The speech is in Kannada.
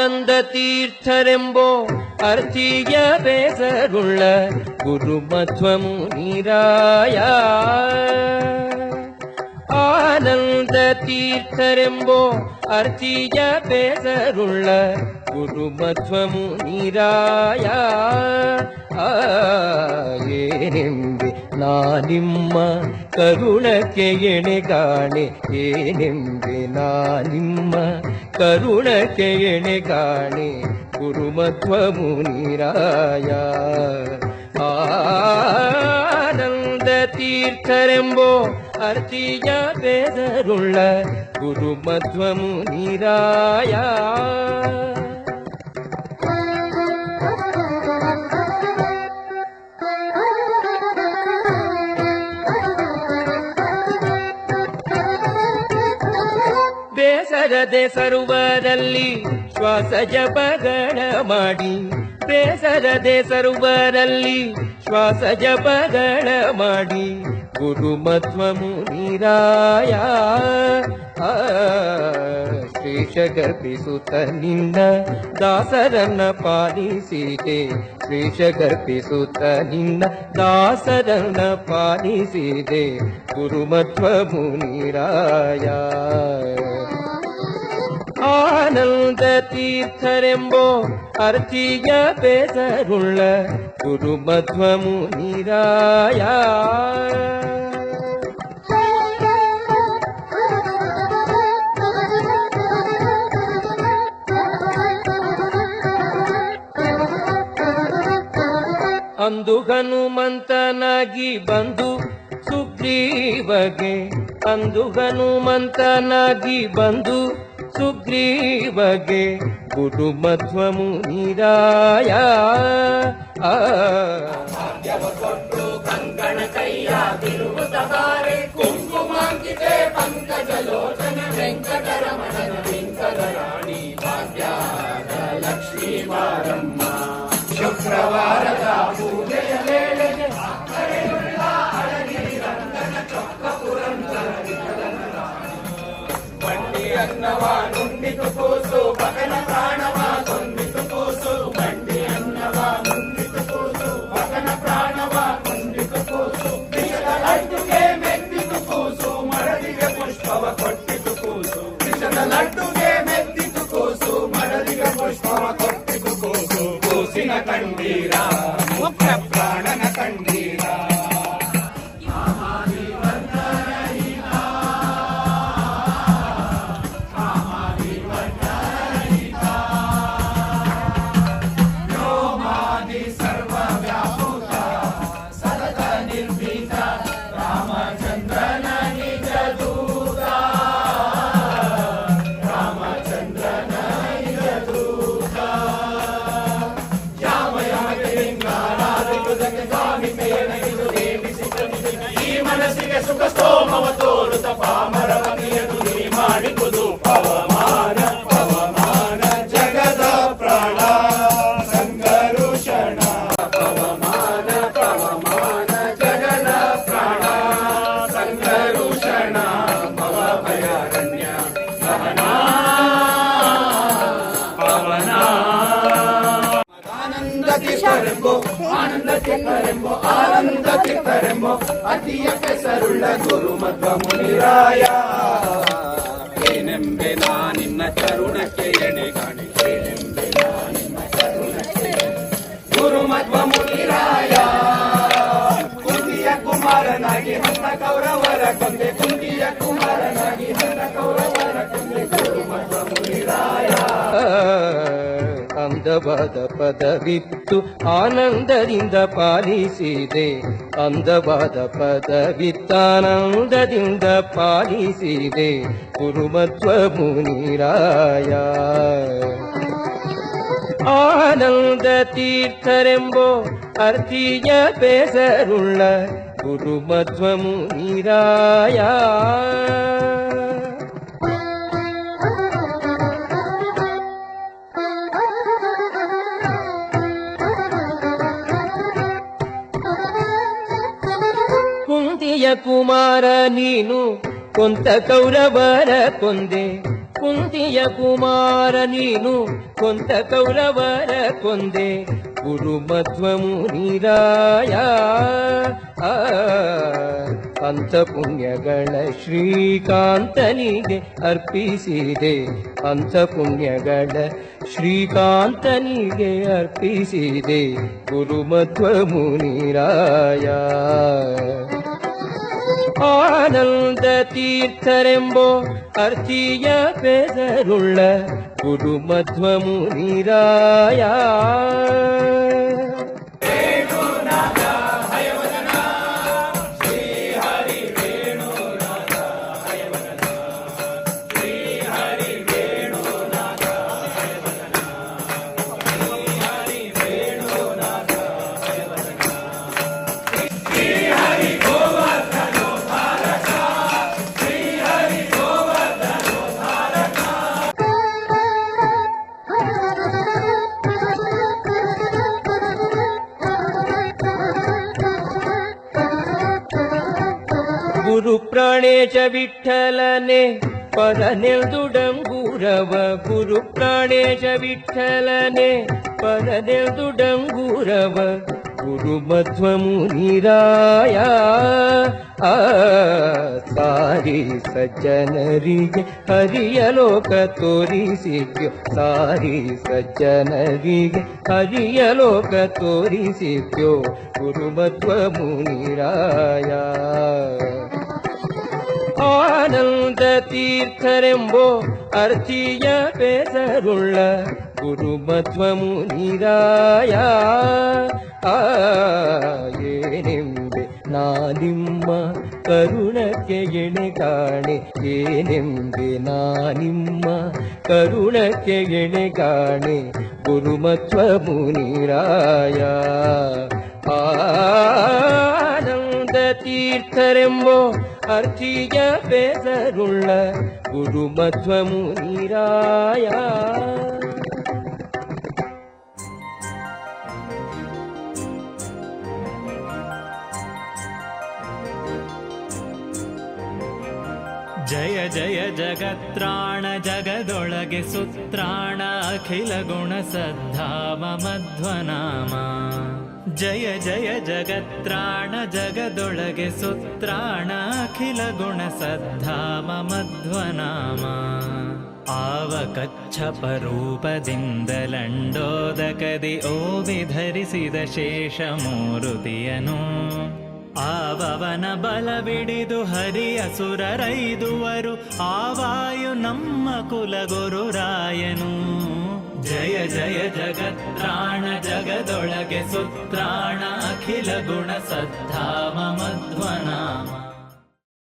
ಆನಂದ ತೀರ್ಥರೆಂಬೋ ಅರ್ಥಿಯ ಬೇಸರುಳ್ಳ ಗುರುಮಧ್ವ ಮುನಿರಾಯ. ಆನಂದ ತೀರ್ಥರೆಂಬೋ ಅರ್ಥಿಯ ಬೇಸರುಳ್ಳ ಗುರುಮಧ್ವ ಮುನಿರಾಯ. ಏನೆಂಬೆ ನಾನಿಮ್ಮ ಕರುಣಕ್ಕೆ ಎಣೆಗಾಣೆ, ಏನೆಂಬೆ ನಾನಿಮ್ಮ ಕರುಣಕ್ಕೆ ಎಣೆಗಾಣೆ ಗುರುಮಧ್ವ ಮುನಿರಾಯ. ಆನಂದ ತೀರ್ಥರೆಂಬೋ ಅರ್ಥಿಯ ಬೇಸರುಳ್ಳ ಗುರುಮಧ್ವ ಮುನಿರಾಯ. ಬೇಸರದೆ ಸರ್ವರಲ್ಲಿ ಶ್ವಾಸ ಜಪಗಳ ಮಾಡಿ, ಬೇಸರದೆ ಸರ್ವರಲ್ಲಿ ಶ್ವಾಸ ಜಪಗಳ ಮಾಡಿ ಗುರುಮಧ್ವ ಮುನಿರಾಯ. ಶ್ರೀಶ ಗರ್ಭಿಸುತ್ತ ನಿನ್ನ ದಾಸರನ್ನ ಪಾಲಿಸಿದೆ, ಶ್ರೀಶ ಗರ್ಭಿಸುತ್ತ ನಿನ್ನ ದಾಸರನ್ನ ಪಾಲಿಸಿದೆ ಗುರುಮಧ್ವ ಮುನಿರಾಯ. ಆನಂದ ತೀರ್ಥರೆಂಬೋ ಅರ್ಥಿಯ ಬೇಸರುಳ್ಳ ಗುರುಮಧ್ವ ಮುನಿರಾಯ. ಅಂದು ಹನುಮಂತನಾಗಿ ಬಂದು ಸುಗ್ರೀವಗೆ, ಅಂದು ಹನುಮಂತನಾಗಿ ಬಂದು ಸುಗ್ರೀವಗೆ ಗುರುಮಧ್ವ ಮುನಿರಾಯ. ಕಂಕಣ ಕೈಯ ತಿರುಗುತ್ತಾರೆ ಕುಂಕುಮಾಂಕಿತೆ ಪಂಕಜಲೋಚನ ವೆಂಕಟರಮಣನ ವೆಂಕಟ ರಾಣಿ ಭಾಗ್ಯದ ಲಕ್ಷ್ಮೀ ಬಾರಮ್ಮ. ಶುಕ್ರವಾರದ ಪೂಜೆಯ ವೇಳೆಗೆ ಅಕ್ಕರೆಯುಳ್ಳ ಅಳಗಿರಿ ರಂಗನ ಚೊಕ್ಕ ಪುರಂದರ ವಿಠಲನ ರಾಣಿ. ಬಂಡಿ ಅನ್ನವ ನುಂಡಿತು ಕೂಸು ಬಗನ ಪ್ರಾಣವ ಕೊಂದಿತು ಕೂಸು, ಬಂಡಿ ಅನ್ನವ ನುಂಡಿತು ಕೂಸು ಬಗನ ಪ್ರಾಣವ ಕೊಂದಿತು ಕೂಸು. ವಿಷದ ಲಡ್ಡುಗೆ ಮೆದ್ದಿತು ಕೂಸು ಮಡದಿಗೆ ಪುಷ್ಪವ ಕೊಟ್ಟಿತು ಕೂಸು, ವಿಷದ ಲಡ್ಡುಗೆ ಮೆದ್ದಿತು ಕೂಸು ಮಡದಿಗೆ ಪುಷ್ಪವ ಕೊಟ್ಟಿತು ಕೂಸು. ಕೂಸಿನ ಕಂಡೀರ ಮುಖ್ಯ ಪ್ರಾಣನ ಕಂಡೀರ. ಮನಸ್ಸಿಗೆ ಸುಖ ಸ್ತೋಮವ ತೋರುತ್ತ ಪಾಮರವನಿಯನು ನೀ ಮಾಡಿರುವುದು ಪವಮಾನ ಪವಮಾನ ಜಗದ ಪ್ರಾಣ ಸಂಗರುಷಣ. ಪವಮಾನ ಪವಮಾನ ಜಗದ ಪ್ರಾಣ ಸಂಗರುಷಣ. ಭವ ಭಯಾರಣ್ಯ ಸಹನ ಪವನ. ಆನಂದ ತೀರ್ಥರೆಂಬೋ ಆನಂದ ತೀರ್ಥರೆಂಬೋ ಆನಂದ ತೀರ್ಥರೆಂಬೋ ಅತಿಯ ಹೆಸರುಳ್ಳ ಗುರುಮಧ್ವ ಮುನಿರಾಯ. ಏನೆಂಬೆ ನಿನ್ನ ಕರುಣಕ್ಕೆ ಎಣೆಗಾಣೆ, ಏನೆಂಬೆ ನಿನ್ನ ಕರುಣಕ್ಕೆ ಗುರುಮಧ್ವ ಮುನಿರಾಯ. ಕುಂತಿಯ ಕುಮಾರನಾಗಿ ಹಂತ ಕೌರವರ ಕೊಂದೆ, ಕುಂತಿಯ ಕುಮಾರನಾಗಿ ಹಂತ ಕೌರವರ ಕೊಂದೆ ಗುರುಮಧ್ವ ಮುನಿರಾಯ. ಅಂದವಾದ ಪದವಿತ್ತು ಆನಂದದಿಂದ ಪಾಲಿಸಿದೆ, ಅಂದವಾದ ಪದವಿತ್ತಾನಂದದಿಂದ ಪಾಲಿಸಿದೆ ಗುರುಮಧ್ವ ಮುನಿರಾಯ. ಆನಂದ ತೀರ್ಥರೆಂಬೋ ಅರ್ಥಿಯ ಬೇಸರುಳ್ಳ ಗುರುಮಧ್ವ ಮುನಿರಾಯ. ಕುಂತಿಯ ಕುಮಾರ ನೀನು ಕೊಂತ ಕೌರವರ ಕೊಂದೆ, ಕುಂತಿಯ ಕುಮಾರ ನೀನು ಕೊಂದ ಕೌರವರ ಕೊಂದೆ ಗುರುಮಧ್ವಮುನಿರಾಯ ಅಂತ ಪುಣ್ಯಗಳ ಶ್ರೀಕಾಂತನಿಗೆ ಅರ್ಪಿಸಿದೆ ಅಂತ ಪುಣ್ಯಗಳ ಶ್ರೀಕಾಂತನಿಗೆ ಅರ್ಪಿಸಿದೆ ಗುರುಮಧ್ವಮುನಿರಾಯ ಆನಂದ ತೀರ್ಥರೆಂಬೋ ಅರ್ಚಿಯ ಪೆಸರುಳ್ಳ ಗುರುಮಧ್ವಮುನಿರಾಯ ಗುರು ಪ್ರಾಣೇಶ ವಿಠ್ಠಲನೆ ಪರನೆಲ್ದುಡಂಗೂರವ ಗುರು ಪ್ರಾಣೇಶ ವಿಠ್ಠಲನೆ ಪರನೆಲ್ದುಡಂಗೂರವ ಗುರುಮಧ್ವಮುನಿರಾಯ ಸಾರಿ ಸಜ್ಜನರಿಗೆ ಹರಿಯ ಲೋಕ ತೋರಿಸಿದ್ಯೋ ಸಾರಿ ಸಜ್ಜನರಿಗೆ ಹರಿಯ ಲೋಕ ತೋರಿಸಿದ್ಯೋ ಗುರುಮಧ್ವಮುನಿರಾಯ ಆನಂದ ತೀರ್ಥರೆಂಬೋ ಅರ್ಚಿಯ ಪೆಸರುಳ್ಳ ಗುರುಮಧ್ವಮುನಿರಾಯ ಏನೆಂಬೆ ನಾನಿಮ್ಮ ಕರುಣಕ್ಕೆ ಎಣೆ ಕಾಣೆ ಏನೆಂಬೆ ನಾನಿಮ್ಮ ಕರುಣಕ್ಕೆ ಎಣೆ ಕಾಣೆ ಗುರುಮಧ್ವಮುನಿರಾಯ ಆನಂದ ತೀರ್ಥರೆಂಬೋ ಅರ್ಚಿಯ ಪೆಸರುಳ್ಳ ಗುರುಮಧ್ವಮುನಿರಾಯ ಜಯ ಜಯ ಜಗತ್ರಾಣ ಜಗದೊಳಗೆ ಸುತ್ರಾಣ ಅಖಿಲ ಗುಣ ಸದ್ಧಾಮ ಮಧ್ವನಾಮ ಜಯ ಜಯ ಜಗತ್ರಾಣ ಜಗದೊಳಗೆ ಸುತ್ರಾಣ ಅಖಿಲ ಗುಣ ಸದ್ಧಾಮ ಮಧ್ವನಾಮ ಆವ ಕಚ್ಚಪ ರೂಪದಿಂದ ಲಂಡೋದಕದಿ ಓವಿ ಧರಿಸಿದ ಶೇಷ ಮೂರುತಿಯನು ಆವವನ ಬಲವಿಡಿದು ಹರಿಯ ಸುರರೈದುವರು ಆವಾಯು ನಮ್ಮ ಕುಲಗುರುರಾಯನು ಜಯ ಜಯ ಜಗತ್ರಾಣ ಜಗದೊಳಗೆ ಸುತ್ರಾಣ ಅಖಿಲ ಗುಣ ಸದ್ಧಾಮ ಮಧ್ವನಾಮ